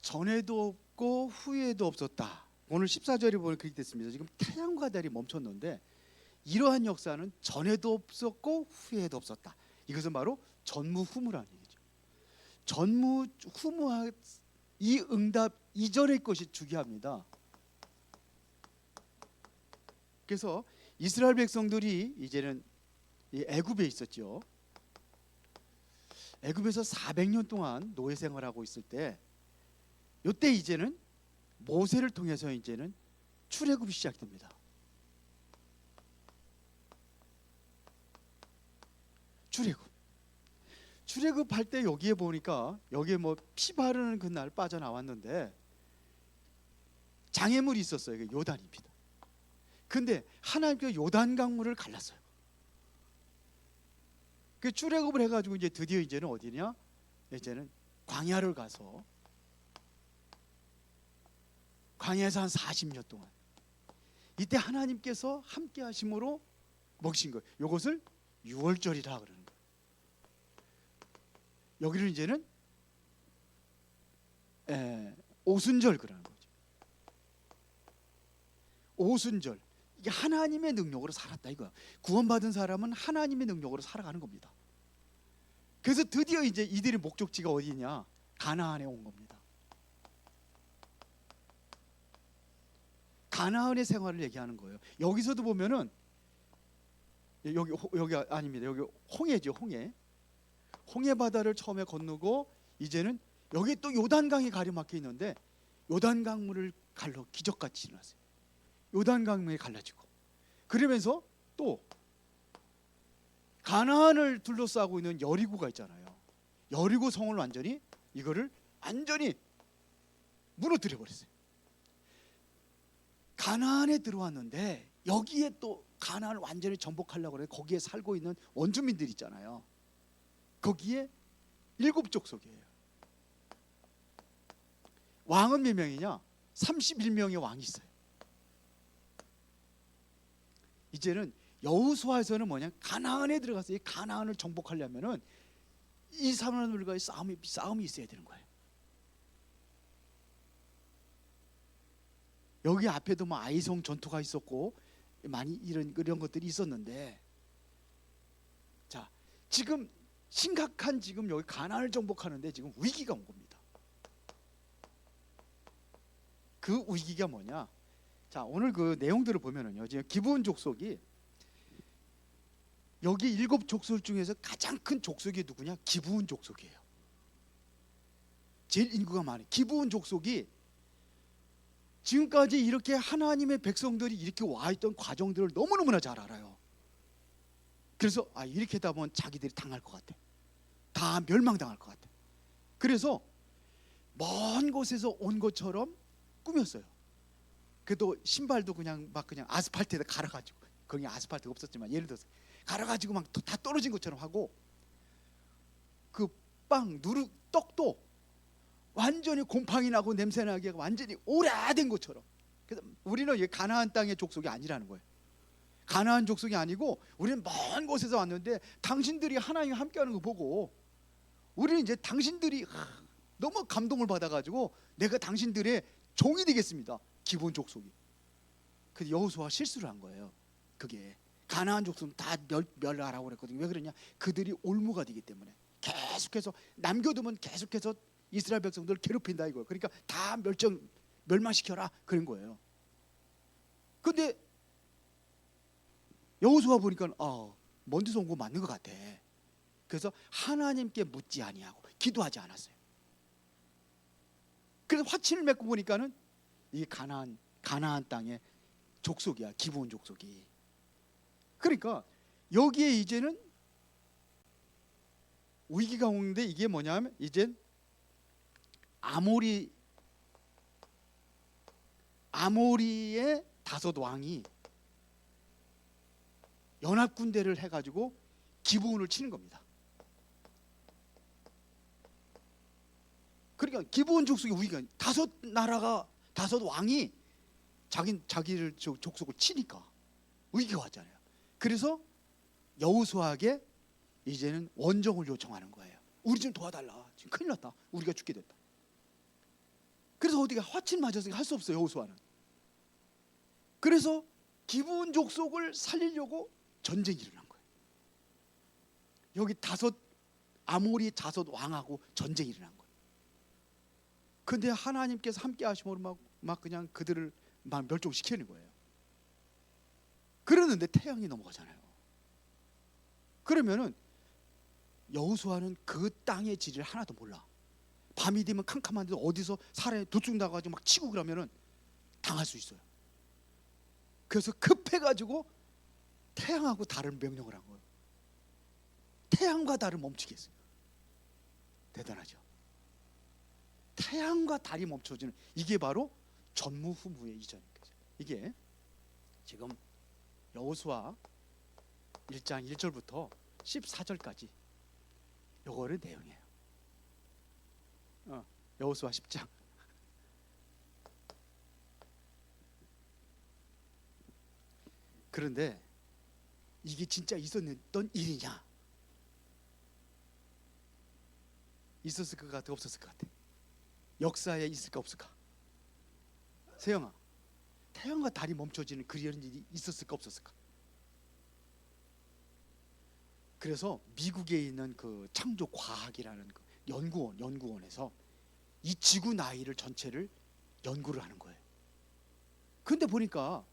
전에도 없고 후에도 없었다. 오늘 14절에 보면 그렇게 됐습니다. 지금 태양과 달이 멈췄는데 이러한 역사는 전에도 없었고 후에도 없었다. 이것은 바로 전무후무라는 얘기죠. 전무후무한 이 응답 이전의 것이 중요합니다. 그래서 이스라엘 백성들이 이제는 애굽에 있었죠. 애굽에서 400년 동안 노예 생활하고 있을 때 이때 이제는 모세를 통해서 이제는 출애굽이 시작됩니다. 출애굽할 때 여기에 보니까 여기에 뭐 피 바르는 그날 빠져나왔는데 장애물이 있었어요. 이게 요단입니다. 근데 하나님께서 요단 강물을 갈랐어요. 그 출애굽을 해가지고 이제 드디어 이제는 어디냐? 이제는 광야를 가서 광야에서 한 40년 동안 이때 하나님께서 함께 하심으로 먹이신 거예요. 이것을 유월절이라 그러는 거예요. 여기를 이제는 오순절 그러는 거죠. 오순절. 이게 하나님의 능력으로 살았다 이거야. 구원받은 사람은 하나님의 능력으로 살아가는 겁니다. 그래서 드디어 이제 이들의 목적지가 어디냐? 가나안에 온 겁니다. 가나안의 생활을 얘기하는 거예요. 여기서도 보면은 여기 아닙니다. 여기 홍해죠, 홍해. 홍해 바다를 처음에 건너고 이제는 여기 또 요단강이 가리막혀 있는데 요단강물을 갈라 기적같이 지났어요. 요단강물이 갈라지고 그러면서 또 가나안을 둘러싸고 있는 여리고가 있잖아요. 여리고 성을 완전히 무너뜨려 버렸어요. 가나안에 들어왔는데 여기에 또 가나안을 완전히 정복하려고 그래. 거기에 살고 있는 원주민들 있잖아요. 거기에 7족속이에요. 왕은 몇 명이냐? 31명의 왕이 있어요. 이제는 여호수아에서는 뭐냐? 가나안에 들어가서 이 가나안을 정복하려면은 이 사람들과의 싸움이 있어야 되는 거예요. 여기 앞에도 뭐 아이성 전투가 있었고 많이 이런 것들이 있었는데, 자 지금 심각한 지금 여기 가나안을 정복하는데 지금 위기가 온 겁니다. 그 위기가 뭐냐? 자 오늘 그 내용들을 보면은요, 지금 기브온 족속이 여기 7족속 중에서 가장 큰 족속이 누구냐? 기브온 족속이에요. 제일 인구가 많아요. 기브온 족속이 지금까지 이렇게 하나님의 백성들이 이렇게 와 있던 과정들을 너무너무나 잘 알아요. 그래서 이렇게 하다 보면 자기들이 당할 것 같아. 다 멸망당할 것 같아. 그래서 먼 곳에서 온 것처럼 꾸몄어요. 그래도 신발도 그냥 아스팔트에다 갈아가지고, 거기 아스팔트가 없었지만 예를 들어서 갈아가지고 막 다 떨어진 것처럼 하고, 그 떡도 완전히 곰팡이 나고 냄새 나게 완전히 오래된 것처럼. 그래서 우리는 가나안 땅의 족속이 아니라는 거예요. 가나안 족속이 아니고 우리는 먼 곳에서 왔는데 당신들이 하나님 함께하는 거 보고 우리는 이제 당신들이 너무 감동을 받아가지고 내가 당신들의 종이 되겠습니다. 기브온 족속이. 근데 여호수아가 실수를 한 거예요. 그게 가나안 족속은 다 멸하라고 그랬거든요. 왜 그러냐? 그들이 올무가 되기 때문에 계속해서 남겨두면 계속해서 이스라엘 백성들을 괴롭힌다 이거예요. 그러니까 다 멸망시켜라 그런 거예요. 근데 여호수아 보니까 먼 데서 온 거 맞는 것 같아. 그래서 하나님께 묻지 아니하고 기도하지 않았어요. 그래서 화친을 맺고 보니까는 이 가나안 땅의 족속이야. 기브온 족속이. 그러니까 여기에 이제는 위기가 오는데 이게 뭐냐면 이제 아모리의 5 왕이 연합군대를 해가지고 기브온을 치는 겁니다. 그러니까 기브온 족속의 위기가 5 왕이 자기를 족속을 치니까 위기가 왔잖아요. 그래서 여호수아에게 이제는 원정을 요청하는 거예요. 우리 좀 도와달라. 지금 큰일 났다. 우리가 죽게 됐다. 그래서 어디가 화칠 맞았으니까 할 수 없어요. 여호수아는. 그래서 기브온 족속을 살리려고 전쟁이 일어난 거예요. 여기 아모리 다섯 왕하고 전쟁이 일어난 거예요. 근데 하나님께서 함께 하심으로 막 그냥 그들을 막 멸종시키는 거예요. 그러는데 태양이 넘어가잖아요. 그러면은 여호수아는 그 땅의 지리를 하나도 몰라. 밤이 되면 캄캄한데 어디서 사람이 도둑 나가지고 막 치고 그러면은 당할 수 있어요. 그래서 급해가지고 태양하고 달을 명령을 한 거예요. 태양과 달을 멈추게 했어요. 대단하죠. 태양과 달이 멈춰지는, 이게 바로 전무후무의 이전인 거죠. 이게 지금 여호수아 1장 1절부터 14절까지 요거를 내용이에요. 여호수아 10장. 그런데 이게 진짜 있었던 일이냐? 있었을 것 같아, 없었을 것 같아? 역사에 있을까 없을까? 세영아, 태양과 달이 멈춰지는 그런 일이 있었을까 없었을까? 그래서 미국에 있는 그 창조과학이라는 그 연구원에서 이 지구 나이를 전체를 연구를 하는 거예요. 근데 보니까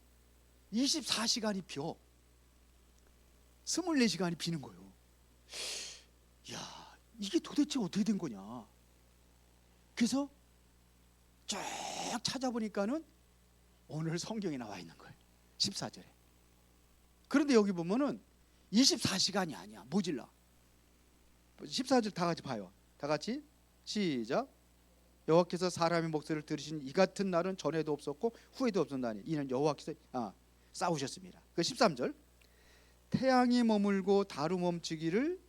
24시간이 비어 24시간이 비는 거예요. 야, 이게 도대체 어떻게 된 거냐? 그래서 쭉 찾아보니까는 오늘 성경에 나와 있는 거예요. 14절에. 그런데 여기 보면은 24시간이 아니야. 모질라. 14절 다 같이 봐요. 다 같이 시작. 여호와께서 사람의 목소리를 들으신 이 같은 날은 전에도 없었고 후에도 없었나니 이는 여호와께서 싸우셨습니다. 그 13절. 태양이 머물고 달이 멈추기를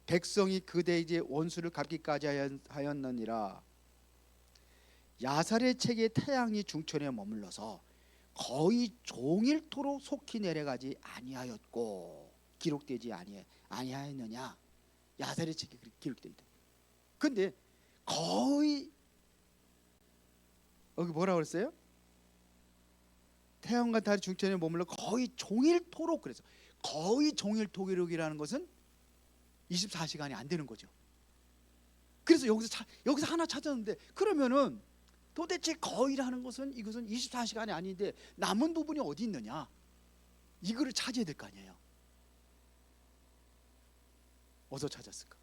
백성이 그대의 원수를 갚기까지 하였느니라. 야살의 책에 태양이 중천에 머물러서 거의 종일토록 속히 내려가지 아니하였고 기록되지 아니하였느냐. 야살의 책에 기록되어 있다. 근데 거의 여기 뭐라고 그랬어요? 태양과 달이 중천에 머물러 거의 종일토록. 그래서 거의 종일토록이라는 것은 24시간이 안 되는 거죠. 그래서 여기서 하나 찾았는데, 그러면은 도대체 거의라는 것은 이것은 24시간이 아닌데 남은 부분이 어디 있느냐? 이거를 찾아야 될 거 아니에요. 어디서 찾았을까?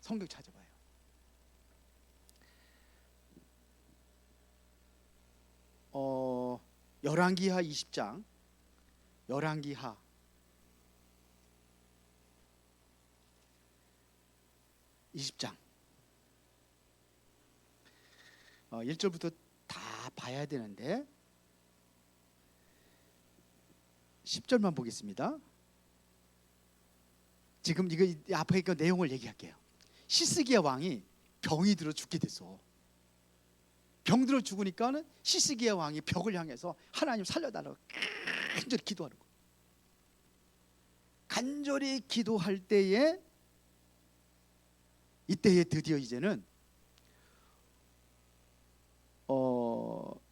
성경 찾아봐요. 열왕기하 20장. 열왕기하 20장 1절부터 다 봐야 되는데 10절만 보겠습니다. 지금 이거 앞에 그 내용을 얘기할게요. 시스기야 왕이 병이 들어 죽게 됐어. 병 들어 죽으니까는 시스기야 왕이 벽을 향해서 하나님 살려달라고 간절히 기도하는 거예요. 간절히 기도할 때에 이때에 드디어 이제는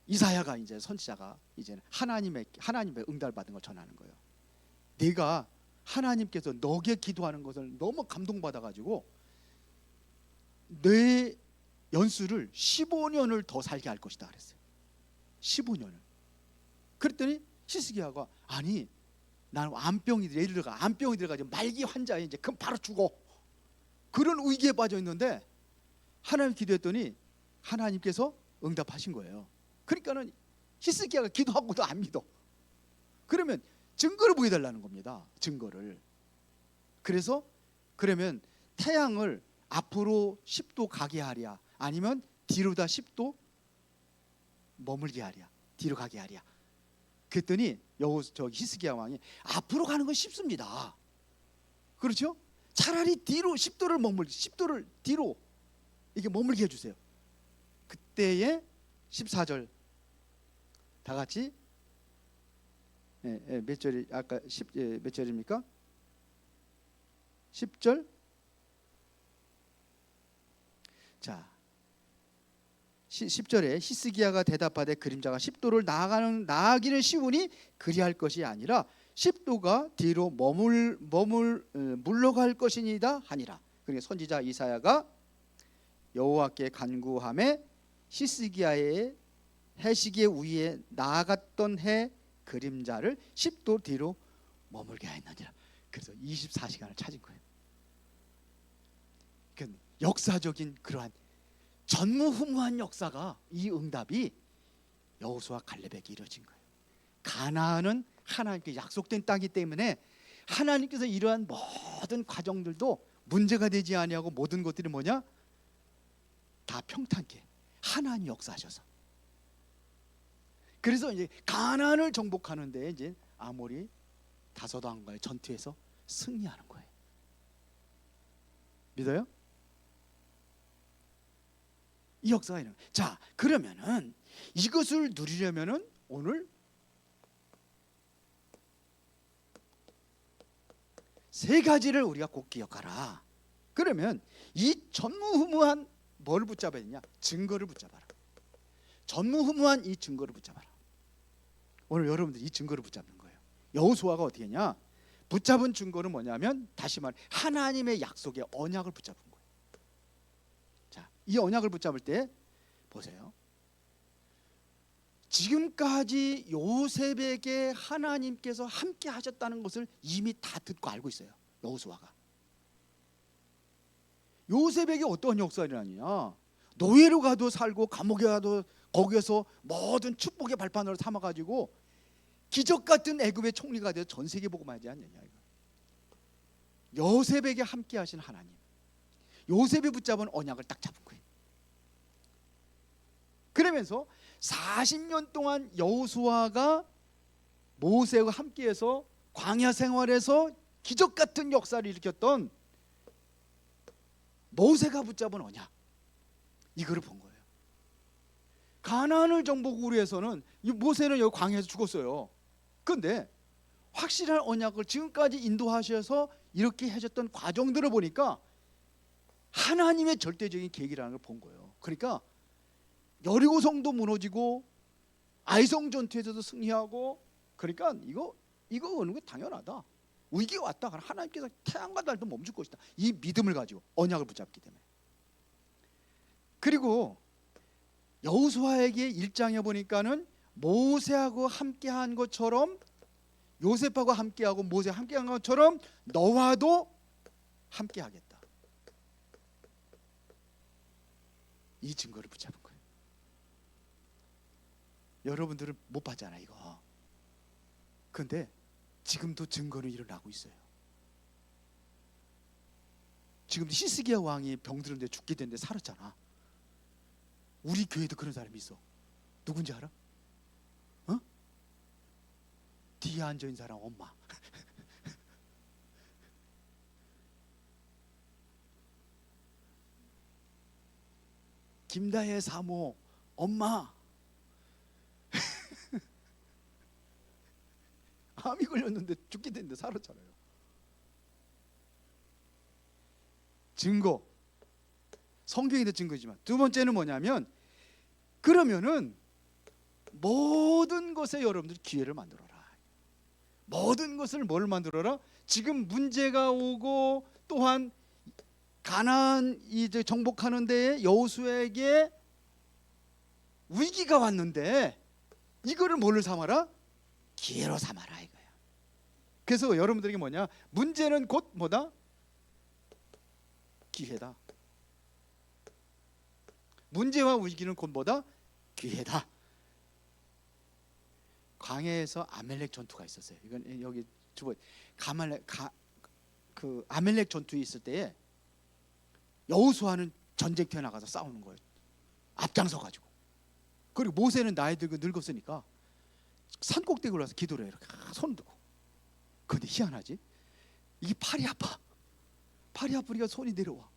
이사야가 이제 선지자가 이제는 하나님의 응답을 받은 걸 전하는 거예요. 내가 하나님께서 너게 기도하는 것을 너무 감동받아 가지고 내 연수를 15년을 더 살게 할 것이다 그랬어요. 15년을. 그랬더니 시스기야가 아니 나는 암병이 들어가지고 말기 환자에 이제 그럼 바로 죽어. 그런 위기에 빠져 있는데 하나님 기도했더니 하나님께서 응답하신 거예요. 그러니까는 히스기야가 기도하고도 안 믿어. 그러면 증거를 보여달라는 겁니다. 증거를. 그래서 그러면 태양을 앞으로 10도 가게 하랴, 아니면 뒤로다 10도 머물게 하랴, 뒤로 가게 하랴. 그랬더니 히스기야 왕이 앞으로 가는 건 쉽습니다. 그렇죠? 차라리 뒤로 10도를 뒤로 이게 머물게 해주세요. 그때에 14절 다 같이 몇 절이 아까 몇 절입니까? 10절. 자, 10절에 히스기야가 대답하되 그림자가 10도를 나아가기는 쉬우니 그리할 것이 아니라 10도가 뒤로 물러갈 것이니이다 하니라. 그러니까 선지자 이사야가 여호와께 간구함에 히스기야의 해시계 위에 나아갔던 해 그림자를 10도 뒤로 머물게 하였느니라. 그래서 24시간을 찾은 거예요. 그러니까 역사적인 그러한 전무후무한 역사가, 이 응답이 여호수아 갈렙에게 이루어진 거예요. 가나안은 하나님께 약속된 땅이기 때문에 하나님께서 이러한 모든 과정들도 문제가 되지 아니하고 모든 것들이 뭐냐? 다 평탄케 하나님이 역사하셔서. 그래서 이제 가나안을 정복하는데 이제 아모리 다섯 왕과의 전투에서 승리하는 거예요. 믿어요? 이 역사가 있는 거예요. 자, 그러면은 이것을 누리려면은 오늘 세 가지를 우리가 꼭 기억하라. 그러면 이 전무후무한 뭘 붙잡아야 되냐? 증거를 붙잡아라. 전무후무한 이 증거를 붙잡아라. 오늘 여러분들 이 증거를 붙잡는 거예요. 여호수아가 어떻게 했냐? 붙잡은 증거는 뭐냐면, 다시 말해 하나님의 약속의 언약을 붙잡은 거예요. 자, 이 언약을 붙잡을 때 보세요. 지금까지 요셉에게 하나님께서 함께 하셨다는 것을 이미 다 듣고 알고 있어요. 여호수아가. 요셉에게 어떤 역사가 일어나느냐? 노예로 가도 살고 감옥에 가도 거기에서 모든 축복의 발판으로 삼아가지고 기적 같은 애굽의 총리가 되어 전 세계 복음하지 않느냐. 요셉에게 함께 하신 하나님, 요셉이 붙잡은 언약을 딱 잡은 거예요. 그러면서 40년 동안 여호수아가 모세와 함께해서 광야 생활에서 기적 같은 역사를 일으켰던 모세가 붙잡은 언약, 이거를 본 거예요. 가나안을 정복하기 위해서는 이 모세는 여기 광야에서 죽었어요. 그런데 확실한 언약을 지금까지 인도하셔서 이렇게 하셨던 과정들을 보니까 하나님의 절대적인 계획이라는 걸 본 거예요. 그러니까 여리고성도 무너지고 아이성 전투에서도 승리하고, 그러니까 이거 어느 게 당연하다. 위기가 왔다. 하나님께서 태양과 달도 멈출 것이다. 이 믿음을 가지고 언약을 붙잡기 때문에. 그리고 여호수아에게 1장에 보니까는 모세하고 함께한 것처럼, 요셉하고 함께하고 모세와 함께한 것처럼 너와도 함께하겠다. 이 증거를 붙잡은 거예요. 여러분들은 못 봤잖아 이거. 그런데 지금도 증거는 일어나고 있어요. 지금 히스기야 왕이 병들었는데 죽게 됐는데 살았잖아. 우리 교회도 그런 사람이 있어. 누군지 알아? 어? 뒤에 앉아있는 사람 엄마. 김다혜 사모 엄마. 암이 걸렸는데 죽게 됐는데 살았잖아요. 증거, 성경에도 증거지만, 두 번째는 뭐냐면, 그러면은 모든 것에 여러분들이 기회를 만들어라. 모든 것을 뭘 만들어라? 지금 문제가 오고, 또한 가나안 이제 정복하는 데에 여호수아에게 위기가 왔는데 이거를 뭘로 삼아라? 기회로 삼아라 이거야. 그래서 여러분들에게 뭐냐? 문제는 곧 뭐다? 기회다. 문제와 위기는 곧 뭐다? 기회다. 광야에서 아멜렉 전투가 있었어요. 이건 여기 주보 그 아멜렉 전투에 있을 때에 여호수아는 전쟁터에 나가서 싸우는 거예요. 앞장서 가지고. 그리고 모세는 나이 들고 늙었으니까 산 꼭대기 올라서 기도를 해요. 이렇게 손 들고. 근데 희한하지? 이게 팔이 아파. 팔이 아프니까 손이 내려와.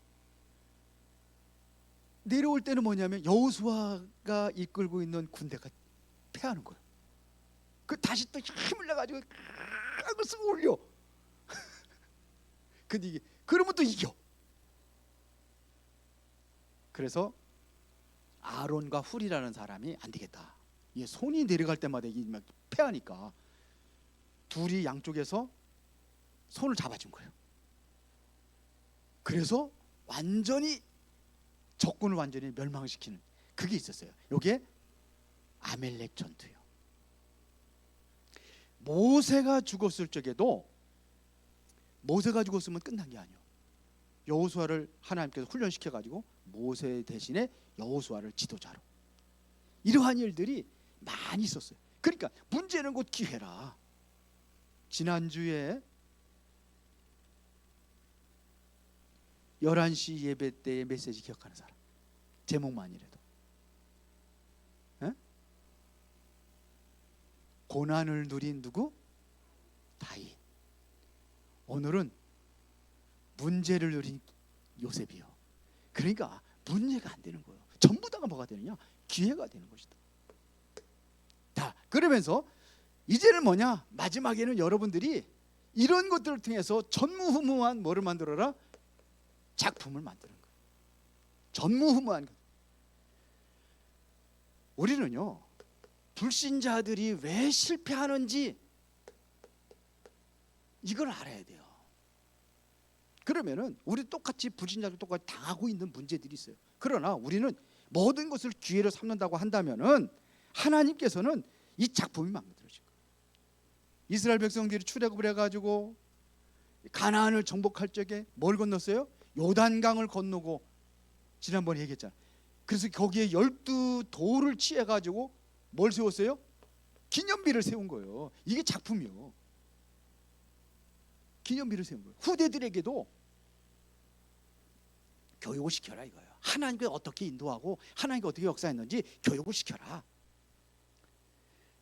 내려올 때는 뭐냐면 여호수아가 이끌고 있는 군대가 패하는 거예요. 그 다시 또 힘을 내가지고 그걸 쓰고 올려. 근데 이게 그러면 또 이겨. 그래서 아론과 훌이라는 사람이 안 되겠다. 이게 손이 내려갈 때마다 이게 막 패하니까 둘이 양쪽에서 손을 잡아준 거예요. 그래서 완전히 적군을 완전히 멸망시키는 그게 있었어요. 이게 아멜렉 전투요. 모세가 죽었을 적에도 모세가 죽었으면 끝난 게 아니에요. 여호수아를 하나님께서 훈련시켜 가지고 모세 대신에 여호수아를 지도자로, 이러한 일들이 많이 있었어요. 그러니까 문제는 곧 기회라. 지난주에 11시 예배 때의 메시지 기억하는 사람, 제목만이라도. 에? 고난을 누린 누구? 다윗. 오늘은 문제를 누린 요셉이요. 그러니까 문제가 안 되는 거예요. 전부 다가 뭐가 되느냐? 기회가 되는 것이다. 자, 그러면서 이제는 뭐냐? 마지막에는 여러분들이 이런 것들을 통해서 전무후무한 뭐를 만들어라? 작품을 만드는 거예요. 전무후무한 것. 우리는요, 불신자들이 왜 실패하는지 이걸 알아야 돼요. 그러면은 우리 똑같이 불신자들 똑같이 당하고 있는 문제들이 있어요. 그러나 우리는 모든 것을 기회로 삼는다고 한다면은 하나님께서는 이 작품이 만들어진 거예요. 이스라엘 백성들이 출애굽을 해가지고 가나안을 정복할 적에 뭘 건넜어요? 요단강을 건너고, 지난번에 얘기했잖아요. 그래서 거기에 12돌을 취해가지고 뭘 세웠어요? 기념비를 세운 거예요. 이게 작품이요. 기념비를 세운 거예요. 후대들에게도 교육을 시켜라 이거예요. 하나님께 어떻게 인도하고 하나님께 어떻게 역사했는지 교육을 시켜라.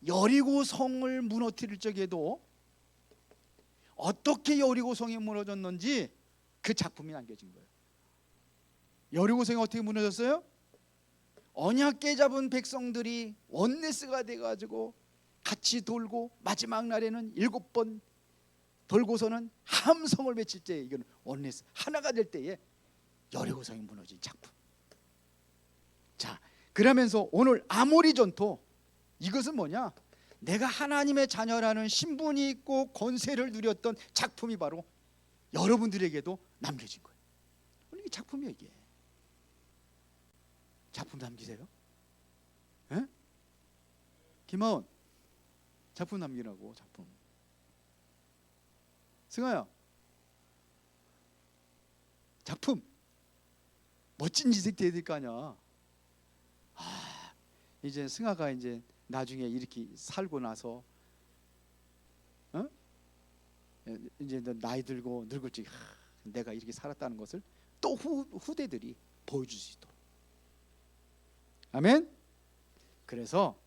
여리고 성을 무너뜨릴 적에도 어떻게 여리고 성이 무너졌는지 그 작품이 남겨진 거예요. 여리고 성이 어떻게 무너졌어요? 언약 깨잡은 백성들이 원네스가 돼가지고 같이 돌고 마지막 날에는 7번 돌고서는 함성을 외칠 때, 이건 원네스 하나가 될 때에 여리고성이 무너진 작품. 자, 그러면서 오늘 아모리 전투, 이것은 뭐냐? 내가 하나님의 자녀라는 신분이 있고 권세를 누렸던 작품이 바로 여러분들에게도 남겨진 거예요. 이게 작품이에요. 이게 작품 남기세요. 에? 김하원, 작품 남기라고. 작품. 승아야, 작품. 멋진 인생 돼야 될 거 아니야. 이제 승아가 이제 나중에 이렇게 살고 나서, 이제 나이 들고 늙을 적, 내가 이렇게 살았다는 것을 또 후대들이 보여줄 수 있도록. 아멘. 그래서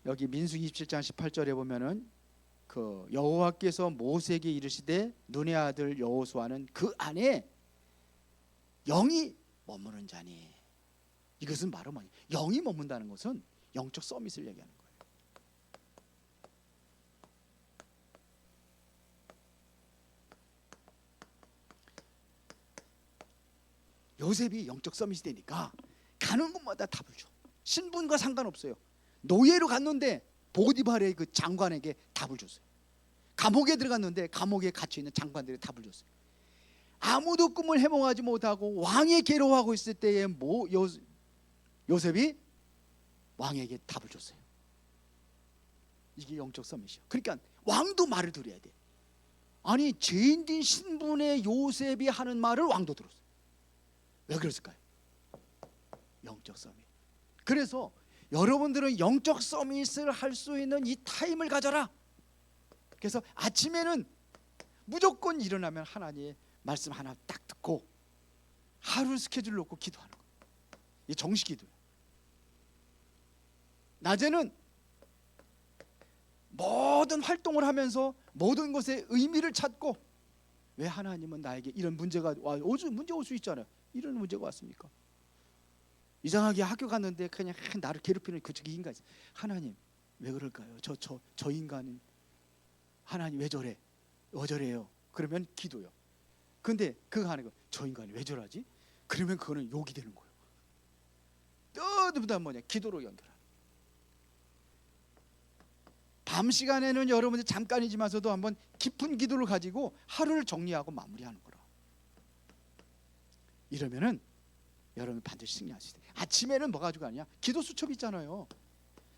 여기 민수기 27장 18절에 보면은 그 여호와께서 모세에게 이르시되 눈의 아들 여호수아는 그 안에 영이 머무는 자니. 이것은 바로 뭐냐? 영이 머문다는 것은 영적 서밋을 얘기하는 거예요. 요셉이 영적 서밋이 되니까 가는 곳마다 답을 줘. 신분과 상관없어요. 노예로 갔는데 보디발의 그 장관에게 답을 줬어요. 감옥에 들어갔는데 감옥에 갇혀 있는 장관들에게 답을 줬어요. 아무도 꿈을 해몽하지 못하고 왕이 괴로워하고 있을 때에 요셉이 왕에게 답을 줬어요. 이게 영적 서밋이요. 그러니까 왕도 말을 들어야 돼. 아니, 죄인된 신분의 요셉이 하는 말을 왕도 들었어요. 왜 그랬을까요? 영적 서밋. 그래서 여러분들은 영적 서밋을 할 수 있는 이 타임을 가져라. 그래서 아침에는 무조건 일어나면 하나님의 말씀 하나 딱 듣고 하루 스케줄 놓고 기도하는 거예요. 이게 정식 기도예요. 낮에는 모든 활동을 하면서 모든 것에 의미를 찾고, 왜 하나님은 나에게 이런 문제가 문제 올 수 있잖아요. 이런 문제가 왔습니까? 이상하게 학교 갔는데 그냥 나를 괴롭히는 그쪽 인간이 있어요. 하나님 왜 그럴까요? 저 인간은 하나님 왜 저래? 왜 저래요? 그러면 기도요. 근데 그거 하는 거, 저 인간이 왜 저러지? 그러면 그거는 욕이 되는 거예요. 전부 뭐냐? 기도로 연결하는. 밤 시간에는 여러분들 잠깐이지만서도 한번 깊은 기도를 가지고 하루를 정리하고 마무리하는 거라. 이러면은 여러분 반드시 승리할 수 있어요. 아침에는 뭐 가지고 가냐? 기도 수첩 있잖아요.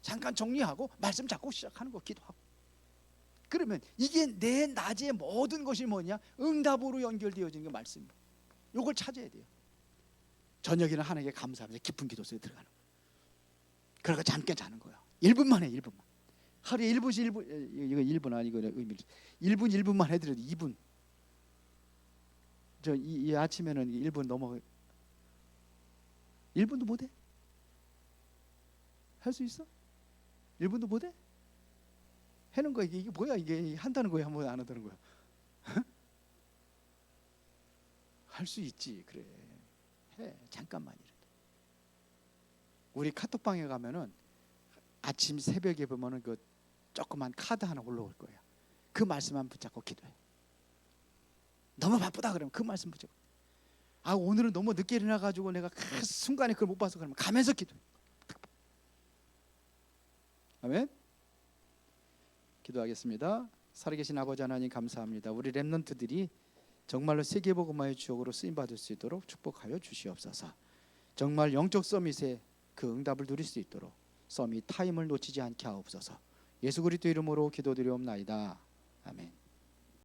잠깐 정리하고 말씀 잡고 시작하는 거, 기도하고. 그러면 이게 내 낮의 모든 것이 뭐냐? 응답으로 연결되어지는 게 말씀이에요. 이걸 찾아야 돼요. 저녁에는 하나님께 감사하면서 깊은 기도 속에 들어가는 거예요. 그러고 잠깐 자는 거예요. 1분만 해, 1분만. 하루에 1분씩 1분, 이거 1분 아니고 의미 1분 1분만 해드려도 2분. 이 아침에는 1분 넘어. 1분도 못 해? 할 수 있어? 1분도 못 해? 해는 거야. 이게 뭐야? 이게 한다는 거야, 뭐 안 한다는 거야? 할 수 있지. 그래. 해. 잠깐만이라도. 우리 카톡방에 가면은 아침 새벽에 보면은 그 조그만 카드 하나 올라올 거야. 그 말씀만 붙잡고 기도해. 너무 바쁘다 그러면 그 말씀 붙잡고. 아, 오늘은 너무 늦게 일어나 가지고 내가 그 순간에 그걸 못 봐서 그러면 가면서 기도해. 아멘. 기도하겠습니다. 살아계신 아버지 하나님 감사합니다. 우리 렘넌트들이 정말로 세계복음화의 주역으로 쓰임 받을 수 있도록 축복하여 주시옵소서. 정말 영적 서밋에 그 응답을 누릴 수 있도록 서밋 타임을 놓치지 않게 하옵소서. 예수 그리스도 이름으로 기도드리옵나이다. 아멘.